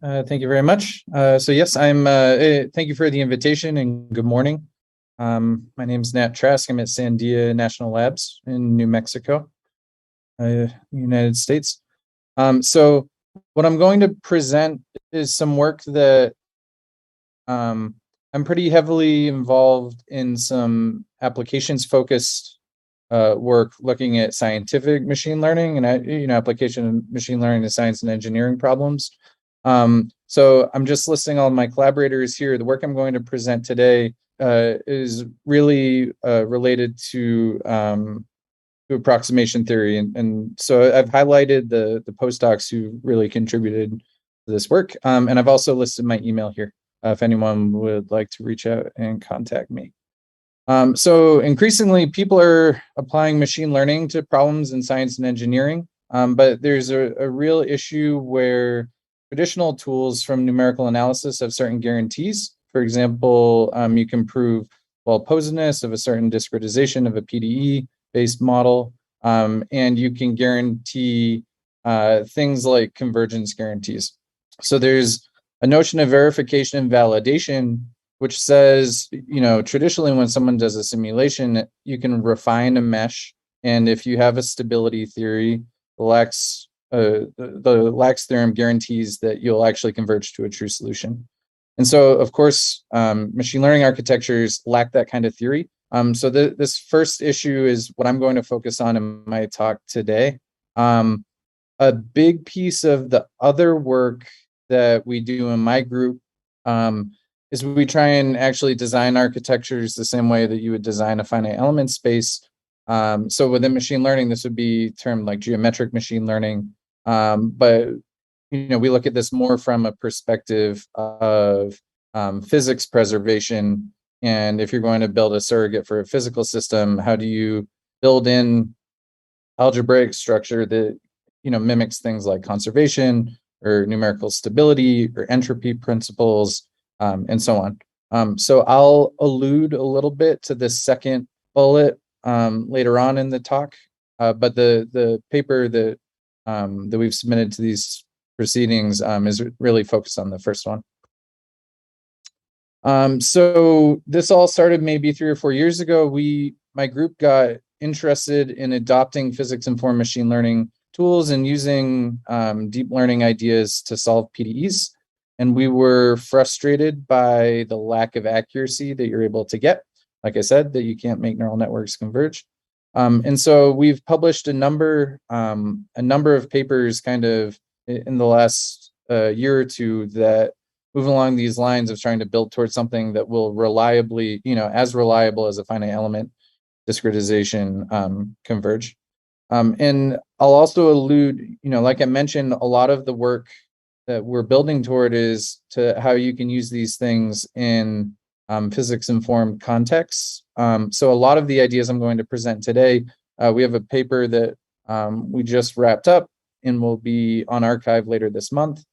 Thank you very much. So yes, thank you for the invitation and good morning. My name is Nat Trask. I'm at Sandia National Labs in New Mexico, United States. So what I'm going to present is some work that I'm pretty heavily involved in some applications-focused work looking at scientific machine learning and application of machine learning to science and engineering problems. So I'm just listing all my collaborators here. The work I'm going to present today is really related to approximation theory, and so I've highlighted the postdocs who really contributed to this work, and I've also listed my email here if anyone would like to reach out and contact me. So increasingly, people are applying machine learning to problems in science and engineering, but there's a real issue where traditional tools from numerical analysis have certain guarantees. For example, you can prove well-posedness of a certain discretization of a PDE-based model, and you can guarantee things like convergence guarantees. So there's a notion of verification and validation, which says, traditionally when someone does a simulation, you can refine a mesh. And if you have a stability theory, the Lax theorem guarantees that you'll actually converge to a true solution. And so, of course, machine learning architectures lack that kind of theory. So this first issue is what I'm going to focus on in my talk today. A big piece of the other work that we do in my group is we try and actually design architectures the same way that you would design a finite element space. So within machine learning, this would be termed like geometric machine learning. But we look at this more from a perspective of physics preservation. And if you're going to build a surrogate for a physical system, how do you build in algebraic structure that mimics things like conservation or numerical stability or entropy principles, and so on. So I'll allude a little bit to this second bullet later on in the talk, but the paper that we've submitted to these proceedings is really focused on the first one. So this all started maybe 3 or 4 years ago. My group got interested in adopting physics-informed machine learning tools and using deep learning ideas to solve PDEs. And we were frustrated by the lack of accuracy that you're able to get. Like I said, that you can't make neural networks converge. And so we've published a number of papers kind of in the last year or two that move along these lines of trying to build towards something that will reliably, as reliable as a finite element discretization converge. And I'll also allude, like I mentioned, a lot of the work that we're building toward is to how you can use these things in physics-informed contexts. So a lot of the ideas I'm going to present today, we have a paper that we just wrapped up and will be on archive later this month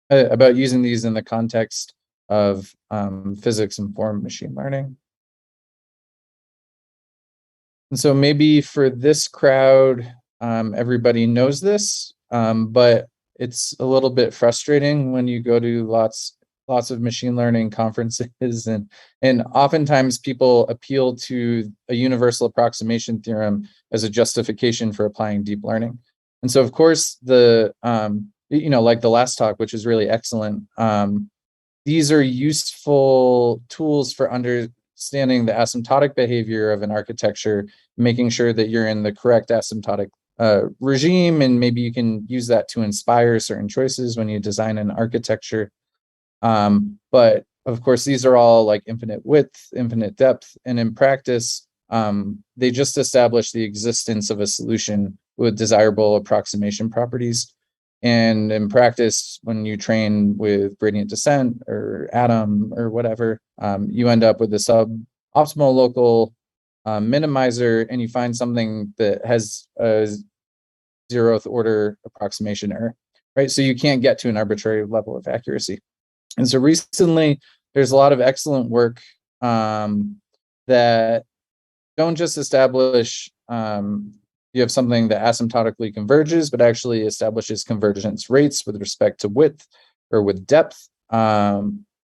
about using these in the context of physics-informed machine learning. And so maybe for this crowd, everybody knows this, but it's a little bit frustrating when you go to lots of machine learning conferences, and oftentimes people appeal to a universal approximation theorem as a justification for applying deep learning. And so, of course, like the last talk, which is really excellent, these are useful tools for understanding the asymptotic behavior of an architecture, making sure that you're in the correct asymptotic regime, and maybe you can use that to inspire certain choices when you design an architecture. But of course, these are all like infinite width, infinite depth, and in practice, they just establish the existence of a solution with desirable approximation properties. And in practice, when you train with gradient descent or atom or whatever, you end up with a sub-optimal local minimizer, and you find something that has a 0th order approximation error, right? So you can't get to an arbitrary level of accuracy. And so recently, there's a lot of excellent work that don't just establish you have something that asymptotically converges, but actually establishes convergence rates with respect to width, or with depth.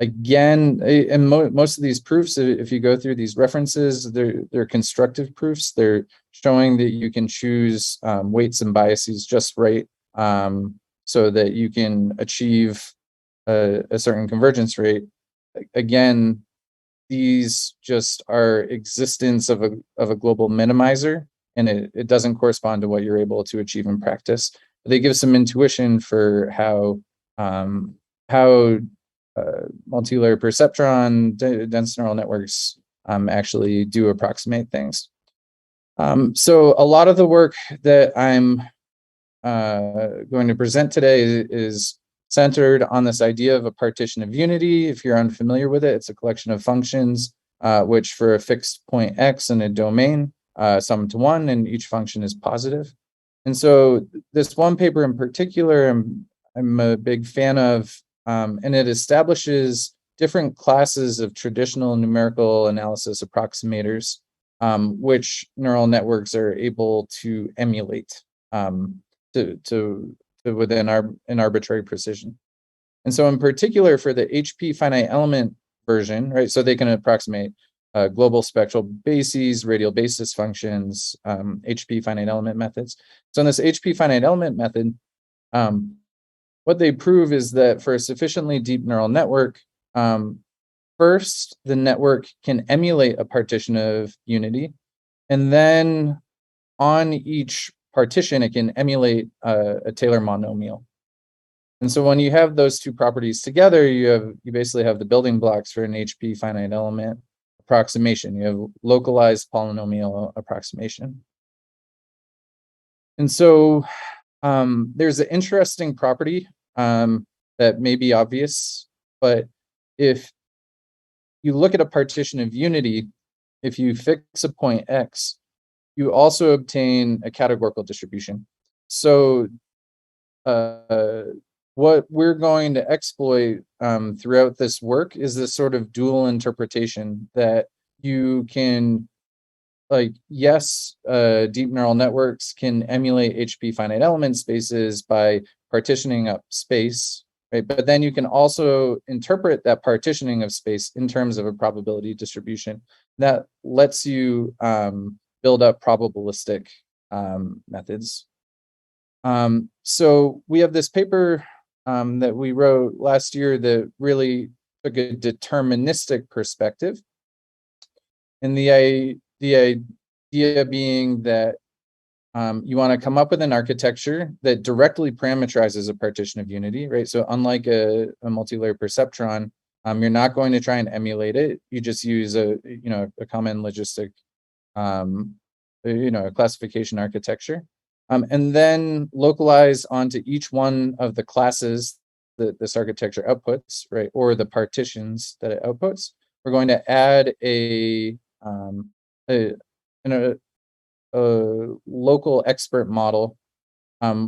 Again, and most of these proofs, if you go through these references, they're constructive proofs. They're showing that you can choose weights and biases just right, so that you can achieve a certain convergence rate. Again, these just are existence of a global minimizer, and it doesn't correspond to what you're able to achieve in practice. But they give some intuition for how multi-layer perceptron dense neural networks actually do approximate things. So a lot of the work that I'm going to present today is centered on this idea of a partition of unity. If you're unfamiliar with it, it's a collection of functions which for a fixed point x in a domain sum to 1, and each function is positive. And so this one paper in particular, I'm a big fan of, and it establishes different classes of traditional numerical analysis approximators, which neural networks are able to emulate to within an arbitrary precision. And so in particular for the HP finite element version, right, so they can approximate global spectral bases, radial basis functions, HP finite element methods. So in this HP finite element method, what they prove is that for a sufficiently deep neural network, first, the network can emulate a partition of unity, and then on each partition, it can emulate a Taylor monomial. And so when you have those two properties together, you basically have the building blocks for an HP finite element approximation. You have localized polynomial approximation. And so there's an interesting property that may be obvious, but if you look at a partition of unity, if you fix a point x, you also obtain a categorical distribution. So what we're going to exploit throughout this work is this sort of dual interpretation that you can, like, yes, deep neural networks can emulate HP finite element spaces by partitioning up space, right? But then you can also interpret that partitioning of space in terms of a probability distribution that lets you build up probabilistic methods. So we have this paper that we wrote last year that really took a deterministic perspective. And the idea being that you want to come up with an architecture that directly parameterizes a partition of unity, right? So unlike a multi-layer perceptron, you're not going to try and emulate it. You just use a common logistic, a classification architecture. And then localize onto each one of the classes that this architecture outputs, right, or the partitions that it outputs. We're going to add a local expert model,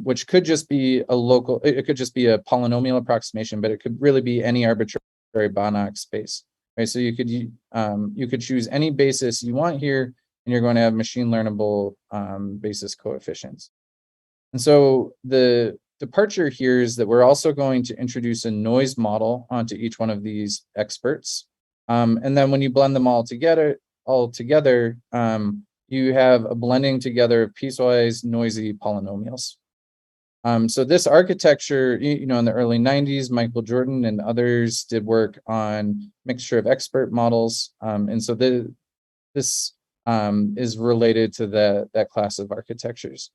which could just be a local. It could just be a polynomial approximation, but it could really be any arbitrary Banach space, right? So you could choose any basis you want here, and you're going to have machine learnable basis coefficients. And so the departure here is that we're also going to introduce a noise model onto each one of these experts. And then when you blend them all together, you have a blending together of piecewise noisy polynomials. So this architecture, in the early 90s, Michael Jordan and others did work on mixture of expert models. And so this is related to that class of architectures.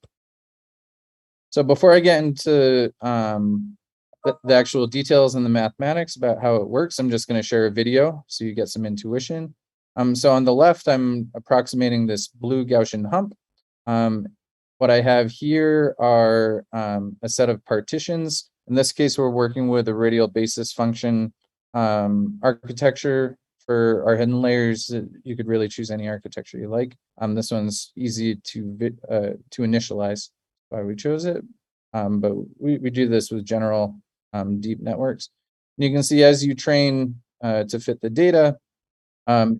So before I get into the actual details and the mathematics about how it works, I'm just going to share a video so you get some intuition. So on the left, I'm approximating this blue Gaussian hump. What I have here are a set of partitions. In this case, we're working with a radial basis function architecture. For our hidden layers, you could really choose any architecture you like. This one's easy to initialize, why we chose it. But we do this with general deep networks. And you can see as you train to fit the data,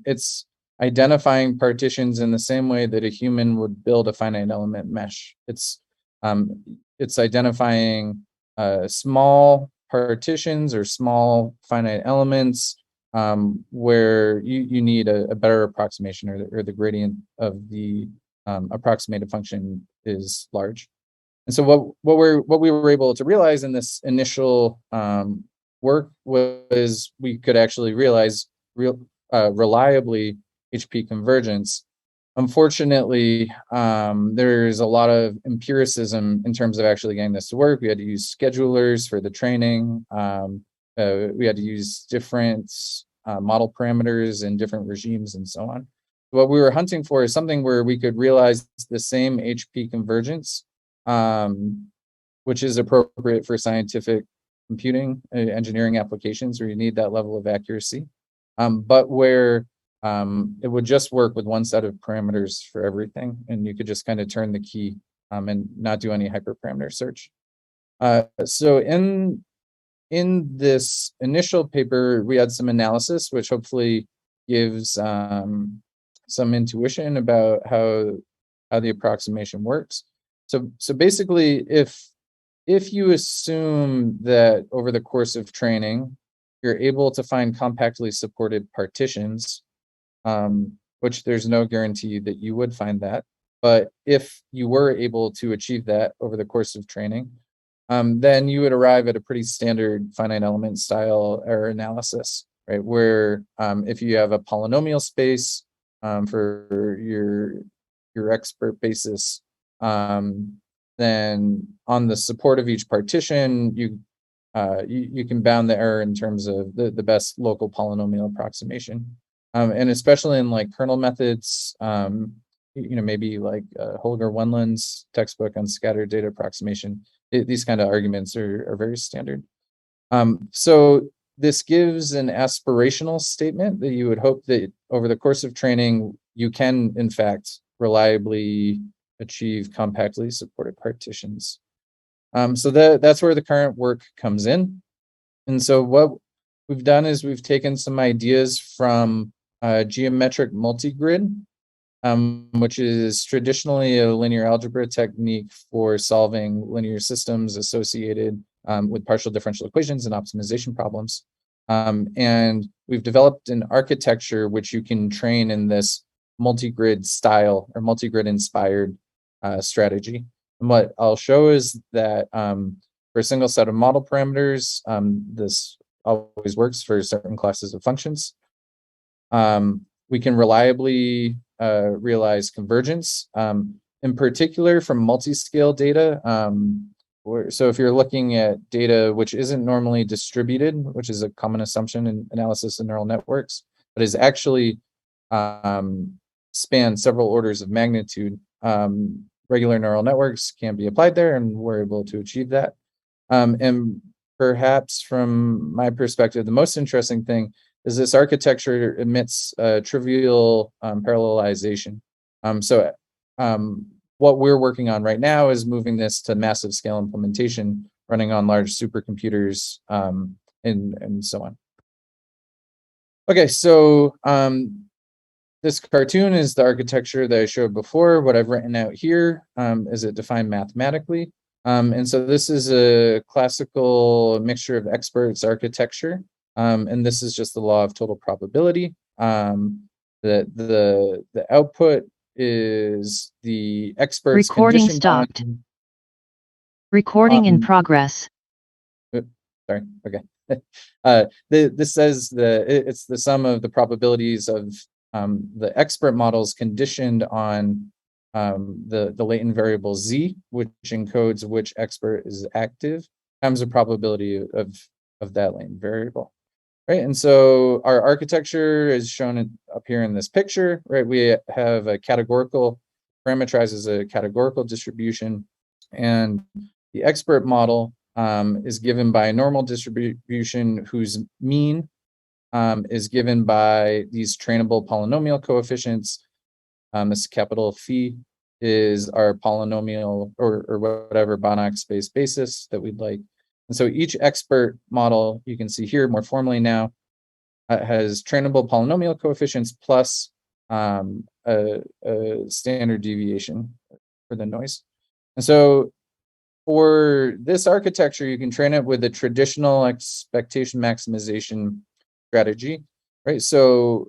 it's identifying partitions in the same way that a human would build a finite element mesh. It's identifying small partitions or small finite elements where you need a better approximation, or the gradient of the approximated function is large. And so what we were able to realize in this initial work was we could actually realize reliably HP convergence. Unfortunately, there's a lot of empiricism in terms of actually getting this to work. We had to use schedulers for the training. We had to use different model parameters in different regimes and so on. What we were hunting for is something where we could realize the same HP convergence, which is appropriate for scientific computing, engineering applications where you need that level of accuracy, but where it would just work with one set of parameters for everything, and you could just kind of turn the key and not do any hyperparameter search. So in this initial paper, we had some analysis, which hopefully gives some intuition about how the approximation works. So basically, if you assume that over the course of training, you're able to find compactly supported partitions, which there's no guarantee that you would find that, but if you were able to achieve that over the course of training, then you would arrive at a pretty standard finite element style error analysis, right? Where if you have a polynomial space for your expert basis, then on the support of each partition, you can bound the error in terms of the best local polynomial approximation. And especially in like kernel methods, maybe like Holger Wendland's textbook on scattered data approximation, these kind of arguments are very standard. So this gives an aspirational statement that you would hope that over the course of training, you can, in fact, reliably achieve compactly supported partitions. So that's where the current work comes in. And so what we've done is we've taken some ideas from geometric multigrid, which is traditionally a linear algebra technique for solving linear systems associated with partial differential equations and optimization problems. And we've developed an architecture which you can train in this multigrid style or multigrid inspired strategy. And what I'll show is that for a single set of model parameters, this always works for certain classes of functions. We can reliably realize convergence, in particular from multi-scale data. So if you're looking at data which isn't normally distributed, which is a common assumption in analysis of neural networks, but is actually span several orders of magnitude, regular neural networks can be applied there, and we're able to achieve that. And perhaps from my perspective, the most interesting thing is this architecture emits trivial parallelization. So what we're working on right now is moving this to massive scale implementation, running on large supercomputers and so on. Okay, so this cartoon is the architecture that I showed before. What I've written out here is it defined mathematically. And so this is a classical mixture of experts architecture. And this is just the law of total probability. The output is the experts recording stopped. Recording in progress. Sorry. Okay. This says it's the sum of the probabilities of the expert models conditioned on the latent variable z, which encodes which expert is active, times the probability of that latent variable. Right, and so our architecture is shown up here in this picture, right? We have a categorical, parameterizes a categorical distribution, and the expert model is given by a normal distribution whose mean is given by these trainable polynomial coefficients. This capital phi is our polynomial or whatever Banach space basis that we'd like. And so each expert model, you can see here more formally now, has trainable polynomial coefficients plus a standard deviation for the noise. And so For this architecture, you can train it with a traditional expectation maximization strategy, right? So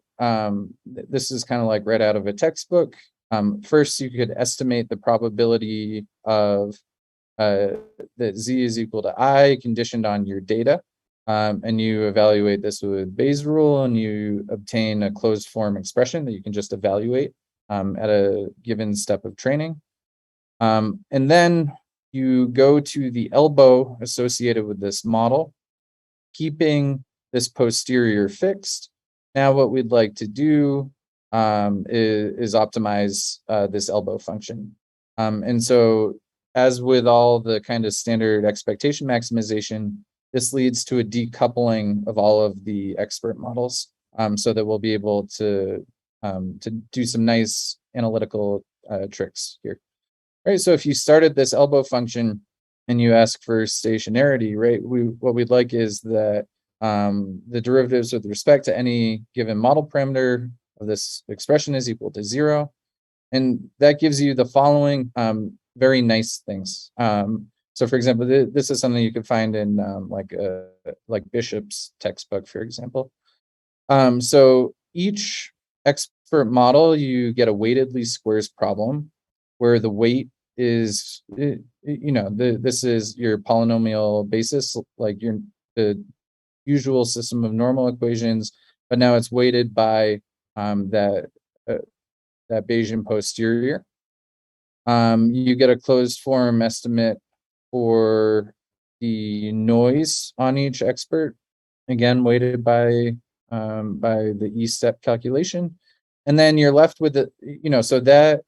this is kind of like right out of a textbook. First, you could estimate the probability of that z is equal to I conditioned on your data. And you evaluate this with Bayes' rule, and you obtain a closed form expression that you can just evaluate at a given step of training. And then you go to the elbow associated with this model, keeping this posterior fixed. Now what we'd like to do is optimize this elbow function. And so as with all the kind of standard expectation maximization, this leads to a decoupling of all of the expert models so that we'll be able to do some nice analytical tricks here. Right, so if you started this elbow function and you ask for stationarity, right, what we'd like is that the derivatives with respect to any given model parameter of this expression is equal to 0. And that gives you the following very nice things. So for example, this is something you could find in like Bishop's textbook, for example. So each expert model, you get a weighted least squares problem where the weight is, this is your polynomial basis, like the usual system of normal equations, but now it's weighted by that Bayesian posterior. You get a closed form estimate for the noise on each expert, again weighted by the E-step calculation, and then you're left with the, so that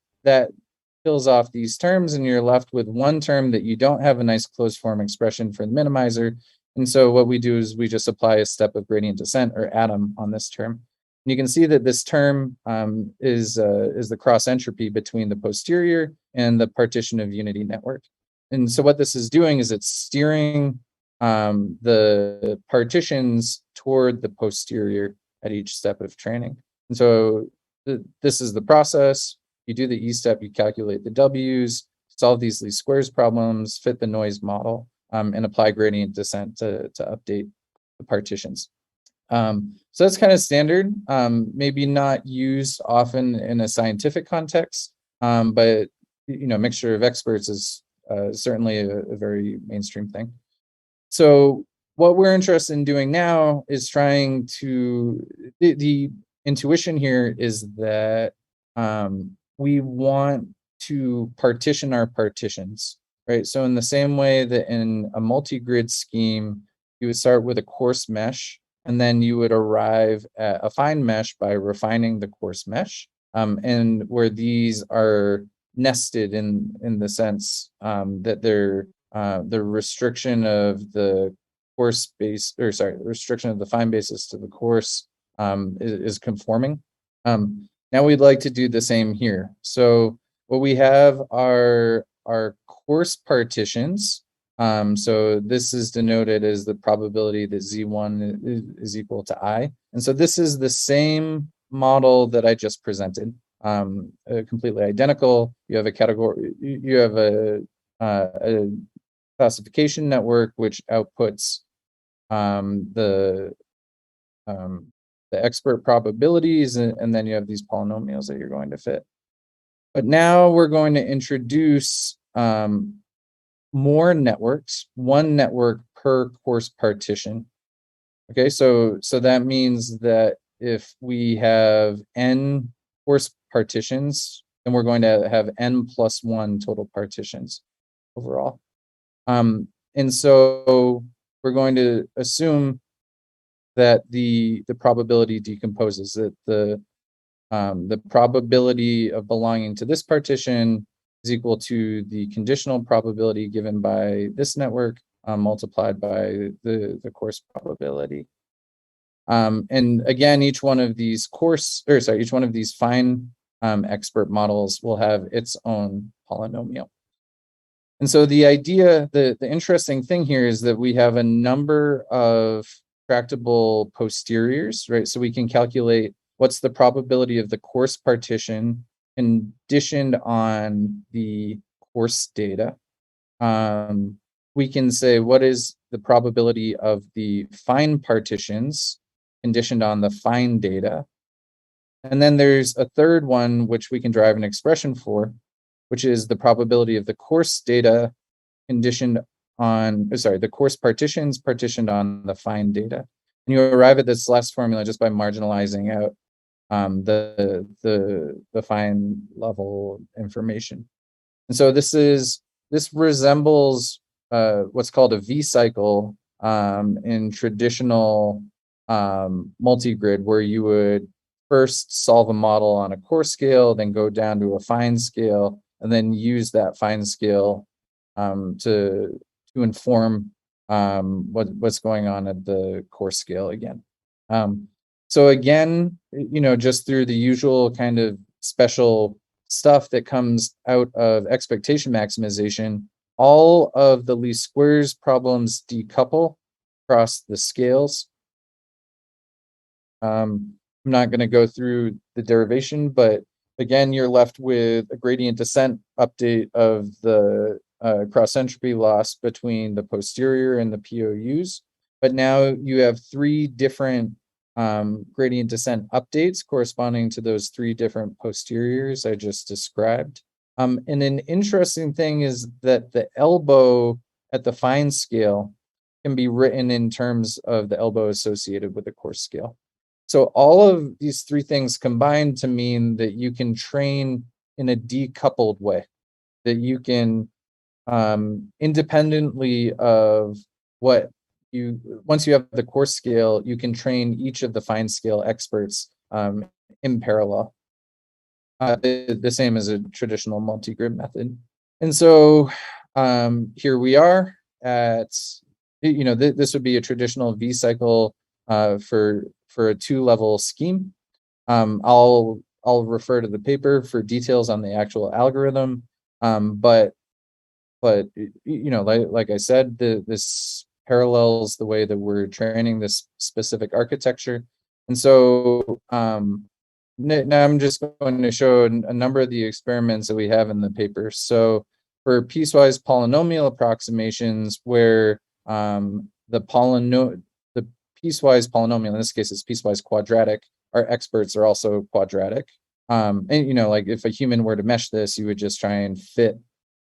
fills off these terms, and you're left with one term that you don't have a nice closed form expression for the minimizer. And so what we do is we just apply a step of gradient descent or atom on this term. And you can see that this term is the cross entropy between the posterior and the partition of unity network. And so what this is doing is it's steering the partitions toward the posterior at each step of training. And so this is the process. You do the E step, you calculate the W's, solve these least squares problems, fit the noise model, and apply gradient descent to update the partitions. So that's kind of standard, maybe not used often in a scientific context, but mixture of experts is certainly a very mainstream thing. So what we're interested in doing now is trying to, the intuition here is that we want to partition our partitions, right? So in the same way that in a multi-grid scheme, you would start with a coarse mesh, and then you would arrive at a fine mesh by refining the coarse mesh, and where these are nested in the sense that they're the restriction of the coarse base, or sorry, the restriction of the fine basis to the coarse is conforming. Now we'd like to do the same here. So what we have are coarse partitions. So this is denoted as the probability that Z1 is equal to I. And so this is the same model that I just presented, completely identical. You have a category, you have a classification network which outputs the expert probabilities, and then you have these polynomials that you're going to fit. But now we're going to introduce more networks, one network per coarse partition. Okay, so that means that if we have n coarse partitions, then we're going to have n plus 1 total partitions overall. And so we're going to assume that the probability decomposes, that the probability of belonging to this partition is equal to the conditional probability given by this network multiplied by the coarse probability. And again, each one of these each one of these fine expert models will have its own polynomial. And so the idea, the interesting thing here is that we have a number of tractable posteriors, right? So we can calculate what's the probability of the coarse partition conditioned on the coarse data. we can say what is the probability of the fine partitions conditioned on the fine data. And then there's a third one, which we can derive an expression for, which is the probability of the coarse data conditioned on, the coarse partitions partitioned on the fine data. And you arrive at this last formula just by marginalizing out the fine level information. And so this resembles what's called a V cycle in traditional multi-grid, where you would first solve a model on a coarse scale, then go down to a fine scale, and then use that fine scale to inform what's going on at the coarse scale again. So again, just through the usual kind of special stuff that comes out of expectation maximization, all of the least squares problems decouple across the scales. I'm not going to go through the derivation, but again, you're left with a gradient descent update of the cross entropy loss between the posterior and the POUs. But now you have three different gradient descent updates corresponding to those three different posteriors I just described. And an interesting thing is that the elbow at the fine scale can be written in terms of the elbow associated with the coarse scale. So all of these three things combine to mean that you can train in a decoupled way, that you can independently of once you have the coarse scale, you can train each of the fine scale experts in parallel. The same as a traditional multi-grid method. And so here we are at, this would be a traditional V cycle for a two-level scheme. I'll refer to the paper for details on the actual algorithm. But like I said, this parallels the way that we're training this specific architecture. And so now I'm just going to show a number of the experiments that we have in the paper. So for piecewise polynomial approximations, where the piecewise polynomial, in this case it's piecewise quadratic, our experts are also quadratic. And like if a human were to mesh this, you would just try and fit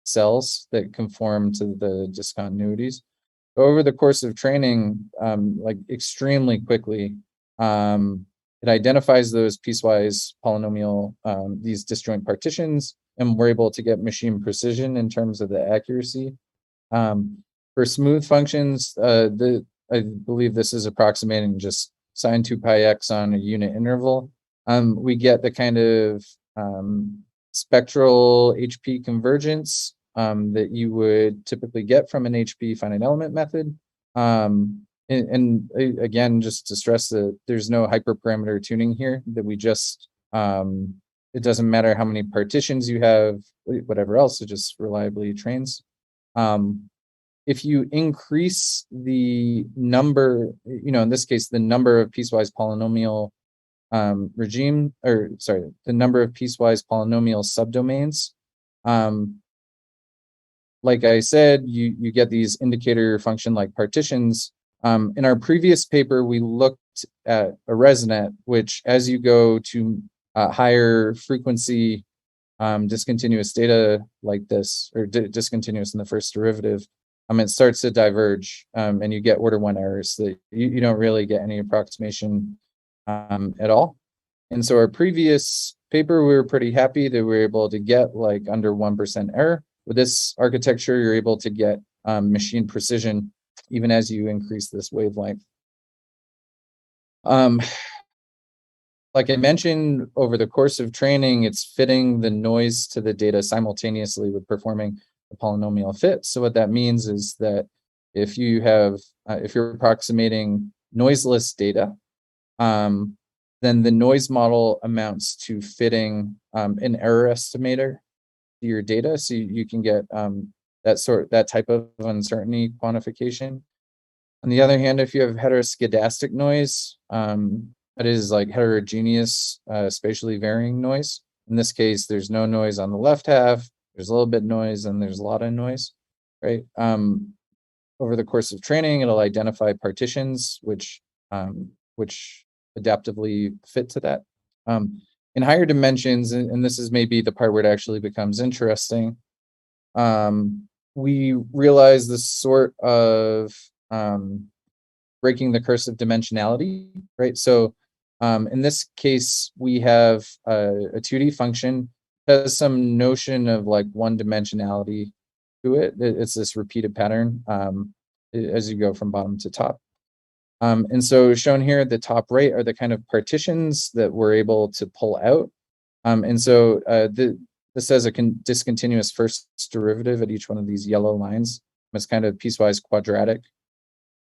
cells that conform to the discontinuities. But over the course of training, like extremely quickly, it identifies those piecewise polynomial, these disjoint partitions, and we're able to get machine precision in terms of the accuracy. For smooth functions, I believe this is approximating just sine 2 pi x on a unit interval. We get the kind of spectral HP convergence that you would typically get from an HP finite element method. And again, just to stress that there's no hyperparameter tuning here, that we just, it doesn't matter how many partitions you have, whatever else, it just reliably trains. If you increase the number, in this case, the number of piecewise polynomial the number of piecewise polynomial subdomains, like I said, you get these indicator function like partitions. In our previous paper, we looked at a ResNet, which as you go to higher frequency discontinuous data like this, or discontinuous in the first derivative, it starts to diverge and you get order 1 errors that you don't really get any approximation at all. And so our previous paper, we were pretty happy that we were able to get like under 1% error. With this architecture, you're able to get machine precision even as you increase this wavelength. Like I mentioned, over the course of training, it's fitting the noise to the data simultaneously with performing the polynomial fit. So what that means is that if you have, if you're approximating noiseless data, then the noise model amounts to fitting an error estimator to your data, so you can get that type of uncertainty quantification. On the other hand, if you have heteroscedastic noise, that is like heterogeneous, spatially varying noise. In this case, there's no noise on the left half, there's a little bit noise, and there's a lot of noise. right? Over the course of training, it'll identify partitions which adaptively fit to that. In higher dimensions, and this is maybe the part where it actually becomes interesting, we realize this sort of breaking the curse of dimensionality, right? So in this case, we have a 2D function that has some notion of like one dimensionality to it. It's this repeated pattern as you go from bottom to top. And so shown here at the top right are the kind of partitions that we're able to pull out. And so this has a discontinuous first derivative at each one of these yellow lines. It's kind of piecewise quadratic.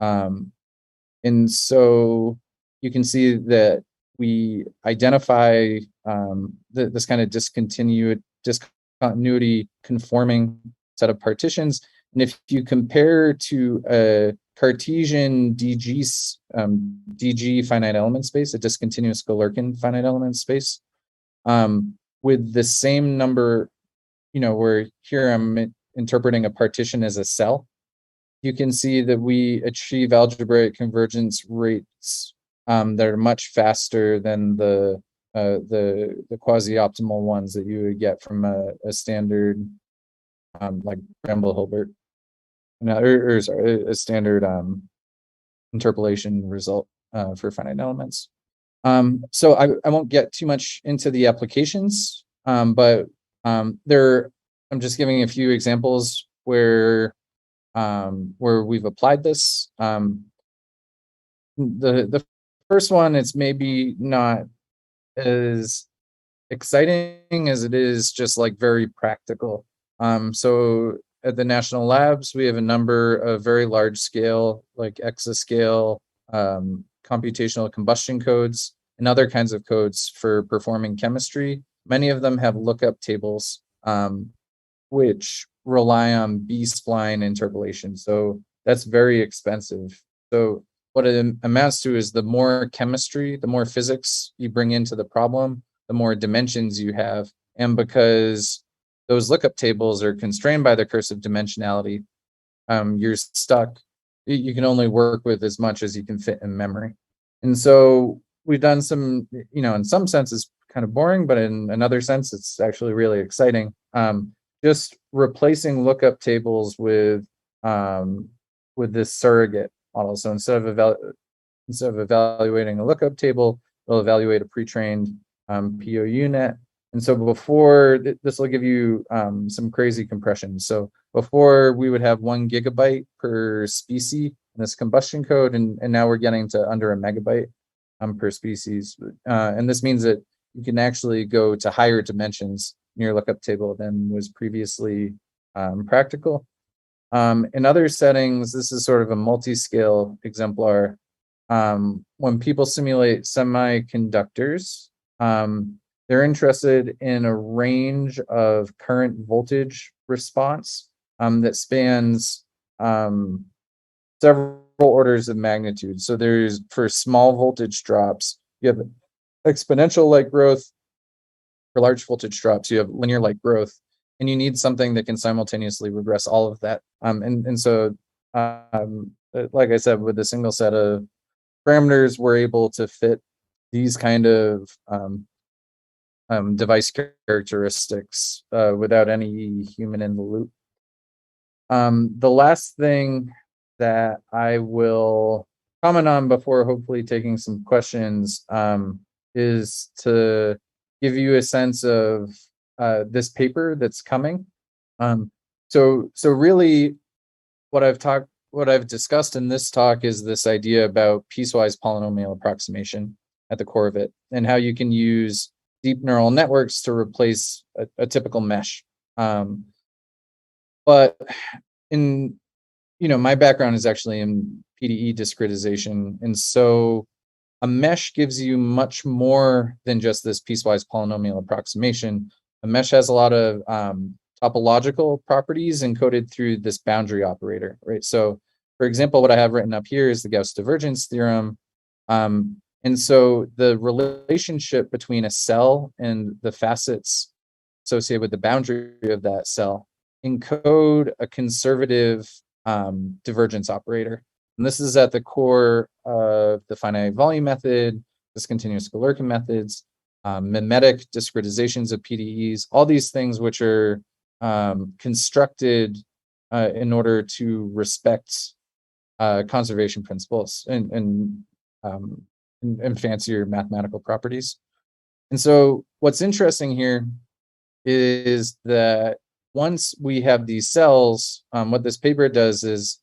And so you can see that we identify this kind of discontinuity conforming set of partitions. And if you compare to a Cartesian DG finite element space, a discontinuous Galerkin finite element space, with the same number, where here I'm interpreting a partition as a cell, you can see that we achieve algebraic convergence rates that are much faster than the quasi-optimal ones that you would get from a standard like Bramble-Hilbert, or sorry, a standard interpolation result for finite elements. So I won't get too much into the applications, but I'm just giving a few examples where we've applied this. The first one, it's maybe not as exciting as it is just like very practical. So at the national labs, we have a number of very large scale, like exascale computational combustion codes and other kinds of codes for performing chemistry. Many of them have lookup tables, which rely on B-spline interpolation. So that's very expensive. So what it amounts to is the more chemistry, the more physics you bring into the problem, the more dimensions you have. And because those lookup tables are constrained by the curse of dimensionality, you're stuck. You can only work with as much as you can fit in memory. And so we've done some, in some sense it's kind of boring, but in another sense, it's actually really exciting. Just replacing lookup tables with this surrogate model. So instead of evaluating a lookup table, we'll evaluate a pre-trained POU net. And so before, this will give you some crazy compression. So before we would have 1 gigabyte per species in this combustion code, and now we're getting to under a megabyte per species. And this means that you can actually go to higher dimensions in your lookup table than was previously practical. In other settings, this is sort of a multi-scale exemplar. When people simulate semiconductors, they're interested in a range of current voltage response that spans several orders of magnitude. So there's, for small voltage drops, you have exponential light growth. For large voltage drops, you have linear light growth, and you need something that can simultaneously regress all of that. And so, like I said, with a single set of parameters, we're able to fit these kind of device characteristics without any human in the loop. The last thing that I will comment on before hopefully taking some questions is to give you a sense of this paper that's coming. So really what I've discussed in this talk is this idea about piecewise polynomial approximation at the core of it, and how you can use deep neural networks to replace a typical mesh. But in, my background is actually in PDE discretization. And so a mesh gives you much more than just this piecewise polynomial approximation. A mesh has a lot of topological properties encoded through this boundary operator, right? So for example, what I have written up here is the Gauss divergence theorem. And so the relationship between a cell and the facets associated with the boundary of that cell encode a conservative divergence operator. And this is at the core of the finite volume method, discontinuous Galerkin methods, mimetic discretizations of PDEs, all these things which are constructed in order to respect conservation principles and fancier mathematical properties. And so what's interesting here is that once we have these cells, what this paper does is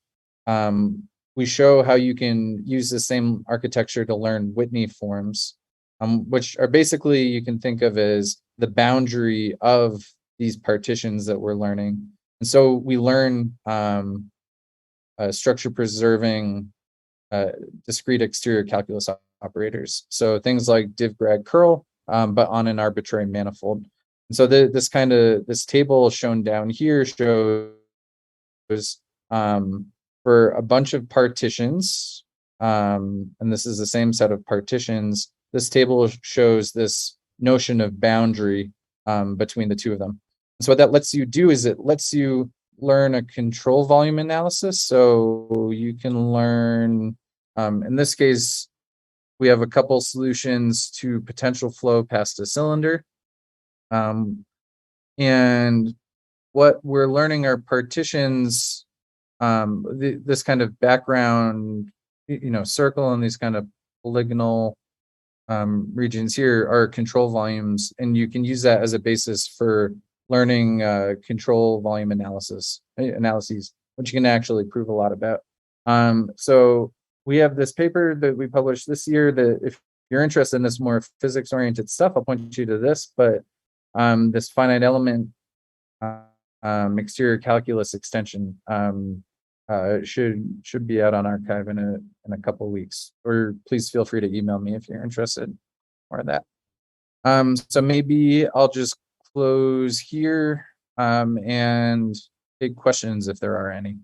we show how you can use the same architecture to learn Whitney forms, which are basically, you can think of as the boundary of these partitions that we're learning. And so we learn structure preserving discrete exterior calculus operators. So things like div grad curl, but on an arbitrary manifold. And so this table shown down here shows for a bunch of partitions, and this is the same set of partitions, this table shows this notion of boundary between the two of them. So what that lets you do is it lets you learn a control volume analysis. So you can learn, in this case, we have a couple solutions to potential flow past a cylinder. And what we're learning are partitions, this kind of background, circle and these kind of polygonal regions here are control volumes, and you can use that as a basis for learning control volume analyses, which you can actually prove a lot about. So we have this paper that we published this year that if you're interested in this more physics-oriented stuff, I'll point you to this, but this finite element exterior calculus extension should be out on archive in a couple of weeks, or please feel free to email me if you're interested more in that. So maybe I'll just close here and take questions if there are any.